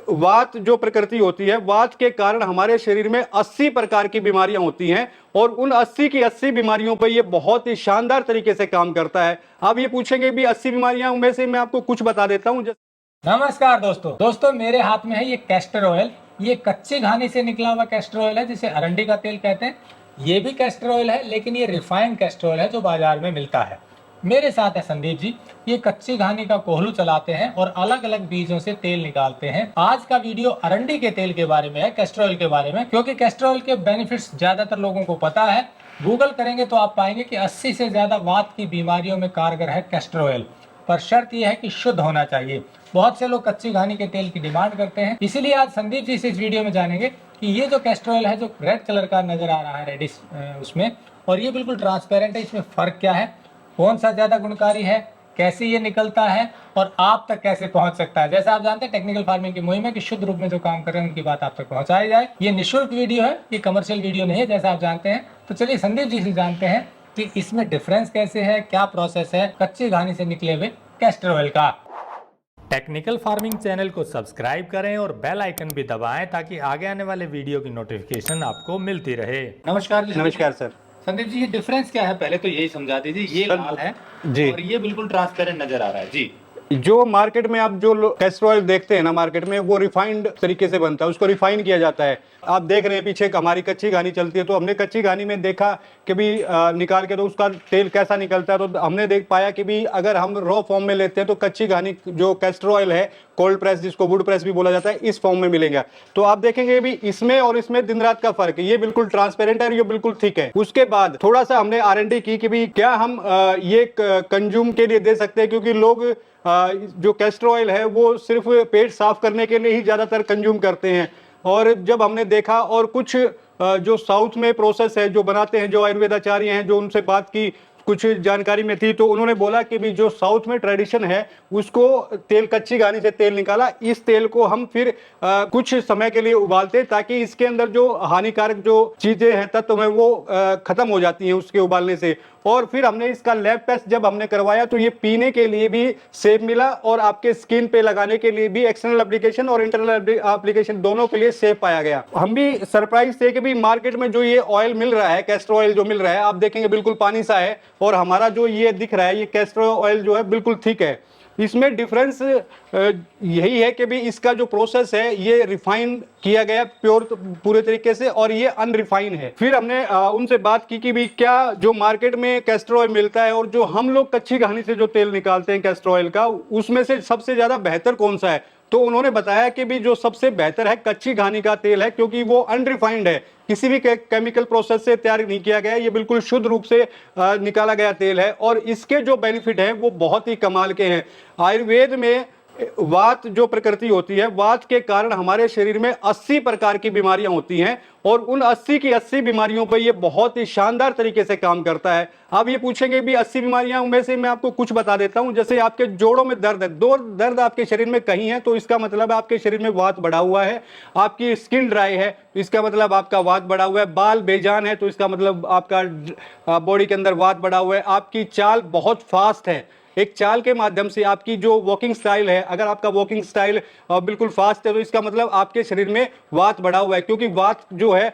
वात जो प्रकृति होती है, वात के कारण हमारे शरीर में 80 प्रकार की बीमारियां होती हैं और उन 80 की 80 बीमारियों पर ये बहुत ही शानदार तरीके से काम करता है। आप ये पूछेंगे भी 80 बीमारियां में से मैं आपको कुछ बता देता हूं। नमस्कार दोस्तों मेरे हाथ में है ये कैस्टर ऑयल। ये कच्ची घानी से निकला हुआ कैस्टर ऑयल है जिसे अरंडी का तेल कहते हैं। ये भी कैस्टर ऑयल है लेकिन ये रिफाइंड कैस्टर ऑयल है जो बाजार में मिलता है। मेरे साथ है संदीप जी। ये कच्ची घानी का कोहलू चलाते हैं और अलग अलग बीजों से तेल निकालते हैं। आज का वीडियो अरंडी के तेल के बारे में है, कैस्टर ऑयल के बारे में, क्योंकि कैस्टर ऑयल के बेनिफिट्स ज्यादातर लोगों को पता है। गूगल करेंगे तो आप पाएंगे कि 80 से ज्यादा वात की बीमारियों में कारगर है कैस्टर ऑयल, पर शर्त यह है कि शुद्ध होना चाहिए। बहुत से लोग कच्ची घानी के तेल की डिमांड करते हैं, इसीलिए आज संदीप जी से इस वीडियो में जानेंगे कि ये जो कैस्टर ऑयल है जो रेड कलर का नजर आ रहा है रेडिश उसमें, और ये बिल्कुल ट्रांसपेरेंट है, इसमें फर्क क्या है, कौन सा ज्यादा गुणकारी है, कैसे ये निकलता है और आप तक कैसे पहुंच सकता है। जैसे आप जानते हैं टेक्निकल फार्मिंग की मुहिम है कि शुद्ध रूप में जो काम कर रहे हैं उनकी बात आप तक पहुंचाई जाए। ये निःशुल्क वीडियो है, ये कमर्शियल वीडियो नहीं है जैसा आप जानते हैं। तो चलिए संदीप जी से जानते हैं कि इसमें डिफरेंस कैसे है, क्या प्रोसेस है कच्ची घानी से निकले हुए कैस्टर ऑयल का। टेक्निकल फार्मिंग चैनल को सब्सक्राइब करें और बेल आइकन भी दबाएं ताकि आगे आने वाले वीडियो की नोटिफिकेशन आपको मिलती रहे। नमस्कार जी। नमस्कार सर। संदीप जी, ये डिफरेंस क्या है पहले तो यही समझा दीजिए। ये लाल है जी और ये बिल्कुल ट्रांसपेरेंट नजर आ रहा है जी। जो मार्केट में आप जो कैस्टर ऑयल देखते हैं ना मार्केट में, वो रिफाइंड तरीके से बनता है, उसको रिफाइन किया जाता है। आप देख रहे हैं पीछे हमारी कच्ची घानी चलती है, तो हमने कच्ची घानी में देखा कि भी निकाल के तो उसका तेल कैसा निकलता है, तो हमने देख पाया कि भी अगर हम रॉ फॉर्म में लेते हैं तो कच्ची घानी जो कैस्टर ऑयल है कोल्ड प्रेस, जिसको वुड प्रेस भी बोला जाता है, इस फॉर्म में मिलेगा। तो आप देखेंगे भी इसमें और इसमें दिन रात का फर्क है। ये बिल्कुल ट्रांसपेरेंट है और ये बिल्कुल थिक है। उसके बाद थोड़ा सा हमने R&D की कि भी क्या हम ये कंज्यूम के लिए दे सकते हैं, क्योंकि लोग जो कैस्टर ऑयल है वो सिर्फ पेट साफ करने के लिए ही ज़्यादातर कंज्यूम करते हैं। और जब हमने देखा और कुछ जो साउथ में प्रोसेस है जो बनाते हैं, जो आयुर्वेदाचार्य हैं, जो उनसे बात की, कुछ जानकारी में थी, तो उन्होंने बोला कि भी जो साउथ में ट्रेडिशन है उसको तेल, कच्ची घानी से तेल निकाला, इस तेल को हम फिर कुछ समय के लिए उबालते ताकि इसके अंदर जो हानिकारक जो चीजें हैं, तत्व हैं, वो खत्म हो जाती हैं उसके उबालने से। और फिर हमने इसका लैब टेस्ट जब हमने करवाया तो ये पीने के लिए भी सेफ मिला और आपके स्किन पे लगाने के लिए भी, एक्सटर्नल एप्लीकेशन और इंटरनल एप्लीकेशन दोनों के लिए सेफ पाया गया। हम भी सरप्राइज थे कि भी मार्केट में जो ये ऑयल मिल रहा है, कैस्टर ऑयल जो मिल रहा है, आप देखेंगे बिल्कुल पानी सा है, और हमारा जो ये दिख रहा है ये कैस्टर ऑयल जो है बिल्कुल थिक है। इसमें डिफरेंस यही है कि भी इसका जो प्रोसेस है ये रिफाइन किया गया प्योर पूरे तरीके से, और ये अनरिफाइन है। फिर हमने उनसे बात की कि भी क्या जो मार्केट में कैस्टर ऑयल मिलता है और जो हम लोग कच्ची घानी से जो तेल निकालते हैं कैस्टर ऑयल का, उसमें से सबसे ज्यादा बेहतर कौन सा है। तो उन्होंने बताया कि भी जो सबसे बेहतर है कच्ची घानी का तेल है, क्योंकि वो अनरिफाइंड है, किसी भी केमिकल प्रोसेस से तैयार नहीं किया गया, ये बिल्कुल शुद्ध रूप से निकाला गया तेल है। और इसके जो बेनिफिट हैं वो बहुत ही कमाल के हैं। आयुर्वेद में वात जो प्रकृति होती है, वात के कारण हमारे शरीर में 80 प्रकार की बीमारियां होती हैं और उन 80 की 80 बीमारियों पर ये बहुत ही शानदार तरीके से काम करता है। आप ये पूछेंगे भी 80 बीमारियां में से मैं आपको कुछ बता देता हूं। जैसे आपके जोड़ों में दर्द है, दो दर्द आपके शरीर में कहीं है, तो इसका मतलब है आपके शरीर में वात बढ़ा हुआ है। आपकी स्किन ड्राई है तो इसका मतलब आपका वात बढ़ा हुआ है। बाल बेजान है तो इसका मतलब आपका बॉडी के अंदर वात बढ़ा हुआ है। आपकी चाल बहुत फास्ट है, एक चाल के माध्यम से आपकी जो वॉकिंग स्टाइल है, अगर आपका वॉकिंग स्टाइल बिल्कुल फास्ट है तो इसका मतलब आपके शरीर में वात बढ़ा हुआ है, क्योंकि वात जो है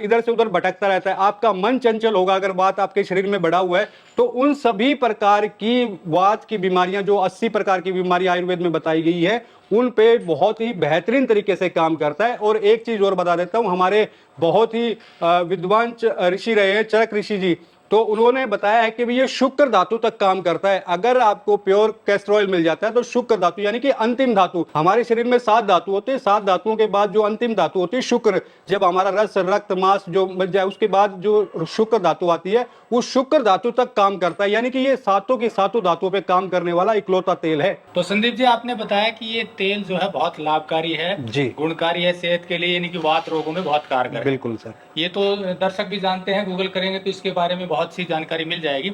इधर से उधर भटकता रहता है। आपका मन चंचल होगा अगर वात आपके शरीर में बढ़ा हुआ है। तो उन सभी प्रकार की वात की बीमारियां, जो 80 प्रकार की बीमारियां आयुर्वेद में बताई गई है, उन पे बहुत ही बेहतरीन तरीके से काम करता है। और एक चीज और बता देता हूं, हमारे बहुत ही विद्वान ऋषि रहे हैं चरक ऋषि जी, तो उन्होंने बताया है कि ये शुक्र धातु तक काम करता है। अगर आपको प्योर कैस्टर ऑयल मिल जाता है तो शुक्र धातु यानी कि अंतिम धातु, हमारे शरीर में 7 धातु होते हैं, 7 धातुओं के बाद जो अंतिम धातु होती है शुक्र, जब हमारा रस रक्त मांस जो मिल जाए उसके बाद जो शुक्र धातु आती है, वो शुक्र धातु तक काम करता है। यानी कि ये सातों की सातों धातुओं पे काम करने वाला इकलौता तेल है। तो संदीप जी, आपने बताया कि ये तेल जो है बहुत लाभकारी है जी, गुणकारी है सेहत के लिए, यानी कि वात रोगों में बहुत कारगर है। बिल्कुल सर, ये तो दर्शक भी जानते हैं, गूगल करेंगे तो इसके बारे में बहुत सी जानकारी मिल जाएगी।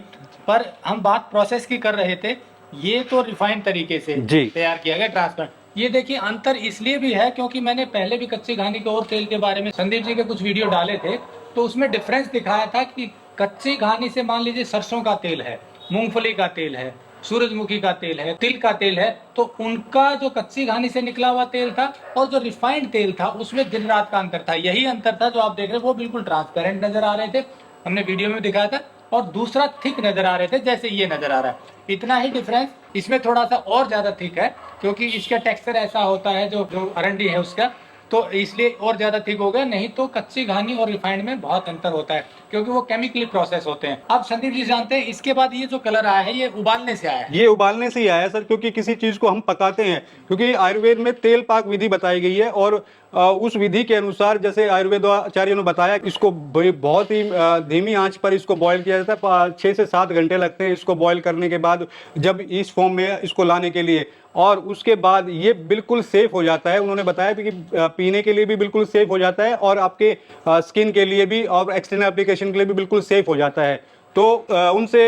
पर हम बात प्रोसेस की कर रहे थे, ये तो रिफाइंड तरीके से तैयार किया गया ट्रांसपेरेंट। ये देखिए अंतर इसलिए भी है क्योंकि मैंने पहले भी कच्ची घानी के और तेल के बारे में संदीप जी के कुछ वीडियो डाले थे, तो उसमें डिफरेंस दिखाया था कि कच्ची घानी से मान लीजिए सरसों का तेल है, मूंगफली का तेल है, सूरजमुखी का तेल है, तिल का तेल है, तो उनका जो कच्ची घानी से निकला हुआ तेल था और जो रिफाइंड तेल था उसमें दिन रात का अंतर था। यही अंतर था जो आप देख रहे हैं, वो बिल्कुल ट्रांसपेरेंट नजर आ रहे थे, हमने वीडियो में दिखाया था, और दूसरा थिक नजर आ रहे थे जैसे ये नजर आ रहा है। इतना ही डिफरेंस, इसमें थोड़ा सा और ज्यादा थिक है क्योंकि इसका टेक्सचर ऐसा होता है जो अरंडी है उसका, तो इसलिए और ज्यादा थिक हो गया। नहीं तो कच्ची घानी और रिफाइंड में बहुत अंतर होता है क्योंकि वो केमिकली प्रोसेस होते हैं। अब संदीप जी जानते हैं इसके बाद ये जो कलर आया है ये उबालने से आया है? ये उबालने से ही आया है सर, क्योंकि किसी चीज को हम पकाते हैं, क्योंकि आयुर्वेद में तेल पाक विधि बताई गई है और उस विधि के अनुसार जैसे आयुर्वेद आचार्य ने बताया, इसको बहुत ही धीमी आंच पर इसको बॉईल किया जाता है। 6 से 7 घंटे लगते हैं इसको बॉईल करने के बाद, जब इस फॉर्म में इसको लाने के लिए, और उसके बाद ये बिल्कुल सेफ हो जाता है। उन्होंने बताया कि पीने के लिए भी बिल्कुल सेफ हो जाता है और आपके स्किन के लिए भी और एक्सटर्नल एप्लीकेशन के लिए भी बिल्कुल सेफ हो जाता है। तो उनसे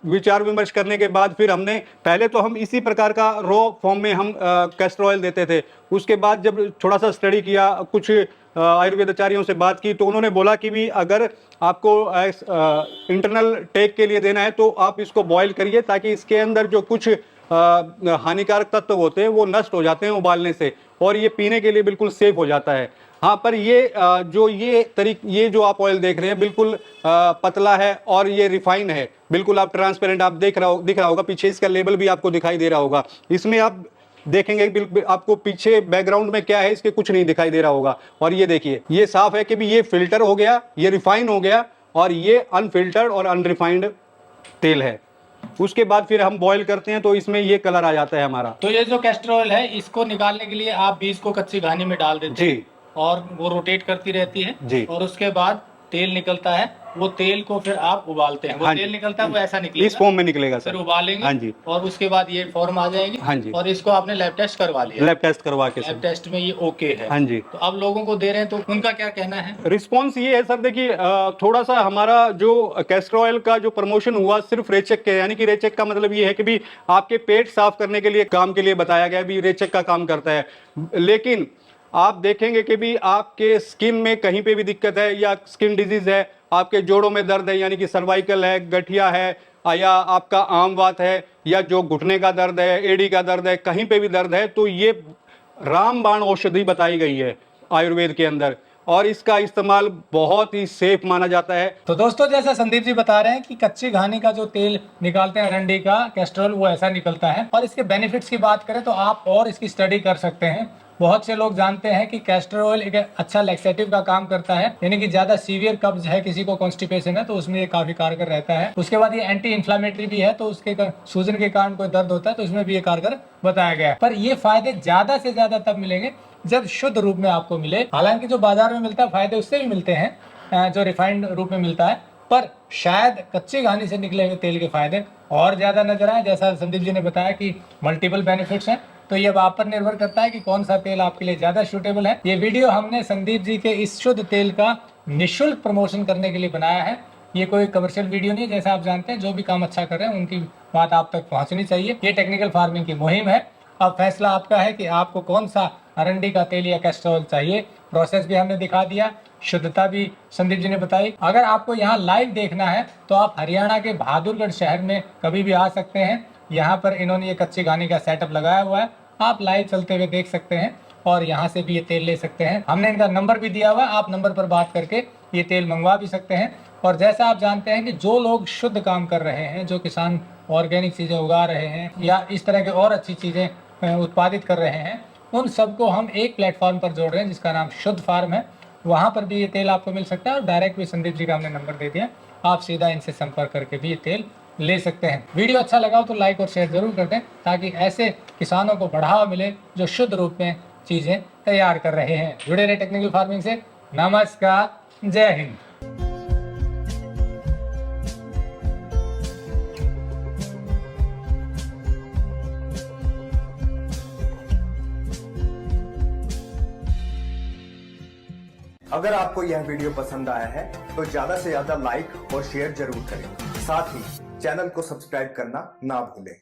विचार विमर्श करने के बाद फिर हमने, पहले तो हम इसी प्रकार का रॉ फॉर्म में हम कैस्टर ऑयल देते थे। उसके बाद जब थोड़ा सा स्टडी किया, कुछ आयुर्वेद आचार्यों से बात की, तो उन्होंने बोला कि भी अगर आपको इंटरनल टेक के लिए देना है तो आप इसको बॉईल करिए, ताकि इसके अंदर जो कुछ हानिकारक तत्व होते हैं वो नष्ट हो जाते हैं उबालने से, और ये पीने के लिए बिल्कुल सेफ हो जाता है। हाँ, पर ये ये जो आप ऑयल देख रहे हैं बिल्कुल पतला है और ये रिफाइन है, बिल्कुल आप ट्रांसपेरेंट, आप दिख रहा होगा, पीछे इसका लेबल भी आपको दिखाई दे रहा होगा। इसमें आप देखेंगे आपको पीछे बैकग्राउंड में क्या है इसके कुछ नहीं दिखाई दे रहा होगा। और ये देखिए, ये साफ है कि भी ये फिल्टर हो गया, ये रिफाइन हो गया, और ये अनफिल्टर्ड और अनरिफाइंड तेल है। उसके बाद फिर हम बॉईल करते हैं तो इसमें ये कलर आ जाता है हमारा। तो ये जो कैस्टर ऑयल है इसको निकालने के लिए आप बीज को कच्ची घानी में डाल देते हैं जी, और वो रोटेट करती रहती है जी, और उसके बाद तेल निकलता है, वो तेल को फिर आप उबालते हैं। वो हाँ तेल जी, निकलता है वो ऐसा इस निकलेगा, फॉर्म में निकलेगा फिर सर। उबालेंगे, हाँ जी, और उसके बाद ये फॉर्म आ जाएगी। हाँ जी, और इसको आपने लैब टेस्ट करवा लिया? लैब टेस्ट करवा के लैब सर। टेस्ट में ये ओके है? हाँ जी। तो अब लोगों को दे रहे हैं तो उनका क्या कहना है? रिस्पॉन्स ये है सर, देखिए थोड़ा सा हमारा जो कैस्टर ऑयल का जो प्रमोशन हुआ सिर्फ रेचक के, यानी कि रेचक का मतलब ये है कि भी आपके पेट साफ करने के लिए काम के लिए बताया गया, भी रेचक का काम करता है। लेकिन आप देखेंगे कि भी आपके स्किन में कहीं पे भी दिक्कत है, या स्किन डिजीज है, आपके जोड़ों में दर्द है, यानी कि सर्वाइकल है, गठिया है, या आपका आमवात है, या जो घुटने का दर्द है, एड़ी का दर्द है, कहीं पे भी दर्द है, तो ये रामबाण औषधि बताई गई है आयुर्वेद के अंदर, और इसका इस्तेमाल बहुत ही सेफ माना जाता है। तो दोस्तों, जैसा संदीप जी बता रहे हैं कि कच्ची घानी का जो तेल निकालते हैं अरंडी का कैस्टर ऑयल, वो ऐसा निकलता है। और इसके बेनिफिट्स की बात करें तो आप और इसकी स्टडी कर सकते हैं। बहुत से लोग जानते हैं कि कैस्टर ऑयल एक अच्छा लैक्सेटिव का काम करता है, यानी कि ज्यादा सीवियर कब्ज है, किसी को कॉन्स्टिपेशन है तो उसमें ये काफी कारगर रहता है। उसके बाद ये एंटी इन्फ्लामेटरी भी है, तो उसके सूजन के कारण कोई दर्द होता है तो उसमें भी ये कारगर बताया गया है। पर ये फायदे ज्यादा से ज्यादा तब मिलेंगे जब शुद्ध रूप में आपको मिले। हालांकि जो बाजार में मिलता है फायदे उससे भी मिलते हैं जो रिफाइंड रूप में मिलता है, पर शायद कच्ची घानी से निकले हुए तेल के फायदे और ज्यादा नजर आए। जैसा संदीप जी ने बताया कि मल्टीपल बेनिफिट्स हैं, तो ये अब आप पर निर्भर करता है कि कौन सा तेल आपके लिए ज्यादा सूटेबल है। ये वीडियो हमने संदीप जी के इस शुद्ध तेल का निःशुल्क प्रमोशन करने के लिए बनाया है। ये कोई कमर्शियल वीडियो नहीं है। जैसा आप जानते हैं, जो भी काम अच्छा कर रहे हैं उनकी बात आप तक पहुंचनी चाहिए। ये टेक्निकल फार्मिंग की मुहिम है। अब फैसला आपका है कि आपको कौन सा अरंडी का तेल या कैस्टर ऑयल चाहिए। प्रोसेस भी हमने दिखा दिया, शुद्धता भी संदीप जी ने बताई। अगर आपको यहाँ लाइव देखना है तो आप हरियाणा के बहादुरगढ़ शहर में कभी भी आ सकते हैं। यहाँ पर इन्होंने ये कच्ची घानी का सेटअप लगाया हुआ है, आप लाइव चलते हुए देख सकते हैं और यहाँ से भी ये तेल ले सकते हैं। हमने इनका नंबर भी दिया हुआ है, आप नंबर पर बात करके ये तेल मंगवा भी सकते हैं। और जैसा आप जानते हैं कि जो लोग शुद्ध काम कर रहे हैं, जो किसान ऑर्गेनिक चीज़ें उगा रहे हैं या इस तरह के और अच्छी चीज़ें उत्पादित कर रहे हैं, उन सबको हम एक प्लेटफॉर्म पर जोड़ रहे हैं जिसका नाम शुद्ध फार्म है। वहाँ पर भी ये तेल आपको मिल सकता है और डायरेक्ट भी संदीप जी का हमने नंबर दे दिया, आप सीधा इनसे संपर्क करके भी ये तेल ले सकते हैं। वीडियो अच्छा लगा हो तो लाइक और शेयर जरूर कर दें, ताकि ऐसे किसानों को बढ़ावा मिले जो शुद्ध रूप में चीज़ें तैयार कर रहे हैं। जुड़े रहे टेक्निकल फार्मिंग से। नमस्कार, जय हिंद। अगर आपको यह वीडियो पसंद आया है तो ज्यादा से ज्यादा लाइक और शेयर जरूर करें। साथ ही चैनल को सब्सक्राइब करना ना भूलें।